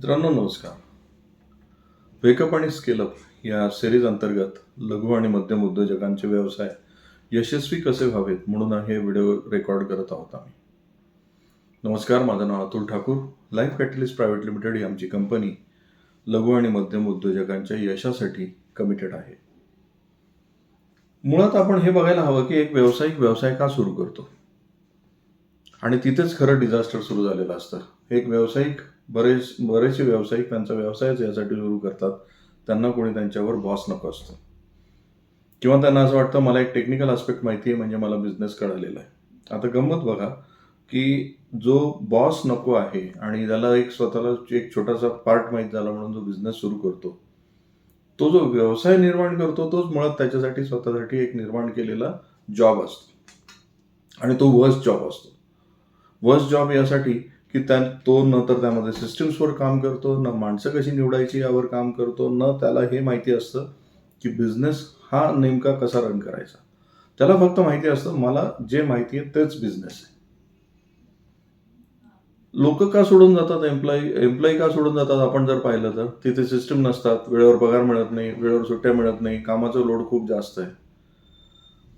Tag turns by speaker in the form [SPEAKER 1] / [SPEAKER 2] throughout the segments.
[SPEAKER 1] मित्रांनो नमस्कार. वेकअप आणि स्केलअप या सिरीज अंतर्गत लघु आणि मध्यम उद्योजकांचे व्यवसाय यशस्वी कसे व्हावेत म्हणून हे व्हिडिओ रेकॉर्ड करत आहोत आम्ही. नमस्कार, माझं नाव Atul Thakur. Life catalyst private limited ही आमची कंपनी लघु आणि मध्यम उद्योजकांच्या यशासाठी कमिटेड आहे. मुळात आपण हे बघायला हवं की एक व्यावसायिक व्यवसाय का सुरू करतो आणि तिथेच खरं डिझास्टर सुरू झालेलं असतं. एक व्यावसायिक बरेचसे व्यावसायिक त्यांचा व्यवसायच यासाठी सुरू करतात, त्यांना कोणी त्यांच्यावर बॉस नको असतं किंवा त्यांना असं वाटतं मला एक टेक्निकल आस्पेक्ट माहिती आहे म्हणजे मला बिझनेस कळालेला आहे. आता गंमत बघा की जो बॉस नको आहे आणि त्याला एक स्वतःला एक छोटासा पार्ट माहीत झाला म्हणून जो बिझनेस सुरू करतो, तो जो व्यवसाय निर्माण करतो तोच मुळात त्याच्यासाठी स्वतःसाठी एक निर्माण केलेला जॉब असतो आणि तो वर्स्ट जॉब असतो. वर्स्ट जॉब यासाठी की तो न तर त्यामध्ये सिस्टम्सवर काम करतो, न माणसं कशी निवडायची यावर काम करतो, न त्याला हे माहिती असतं की बिझनेस हा नेमका कसा रन करायचा. त्याला फक्त माहिती असतं मला जे माहिती आहे तेच बिझनेस आहे. लोक का सोडून जातात, एम्प्लॉई का सोडून जातात आपण जर पाहिलं तर तिथे सिस्टम नसतात, वेळेवर पगार मिळत नाही, वेळेवर सुट्ट्या मिळत नाही, कामाचा लोड खूप जास्त आहे.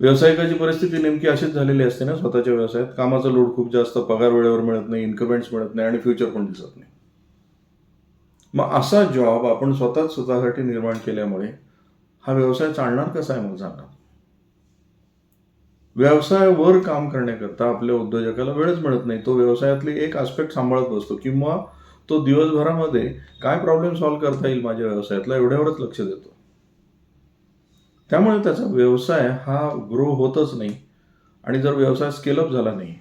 [SPEAKER 1] व्यावसायिकाची परिस्थिती नेमकी अशीच झालेली असते ना स्वतःच्या व्यवसायात. कामाचा लोड खूप जास्त, पगार वेळेवर मिळत नाही, इन्क्रिमेंट्स मिळत नाही आणि फ्युचर पण दिसत नाही. मग असा जॉब आपण स्वतःसाठी निर्माण केल्यामुळे हा व्यवसाय चालणार कसा आहे मग सांगा. व्यवसायावर काम करण्याकरता आपल्या उद्योजकाला वेळच मिळत नाही. तो व्यवसायातली एक आस्पेक्ट सांभाळत बसतो किंवा तो दिवसभरामध्ये काय प्रॉब्लेम सॉल्व्ह करता येईल माझ्या व्यवसायातला एवढ्यावरच लक्ष देतो. त्यामुळे त्याचा व्यवसाय हा ग्रो होतच नाही आणि जर व्यवसाय स्केलअप झाला नाही,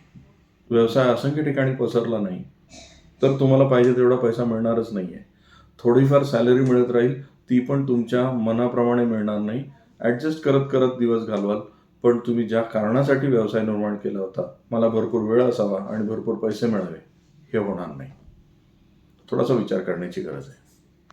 [SPEAKER 1] व्यवसाय असंख्य ठिकाणी पसरला नाही, तर तुम्हाला पाहिजे तेवढा पैसा मिळणारच नाही आहे. थोडीफार सॅलरी मिळत राहील, ती पण तुमच्या मनाप्रमाणे मिळणार नाही. ॲडजस्ट करत करत दिवस घालवाल, पण तुम्ही ज्या कारणासाठी व्यवसाय निर्माण केला होता, मला भरपूर वेळ असावा आणि भरपूर पैसे मिळावे, हे होणार नाही. थोडासा विचार करण्याची गरज आहे.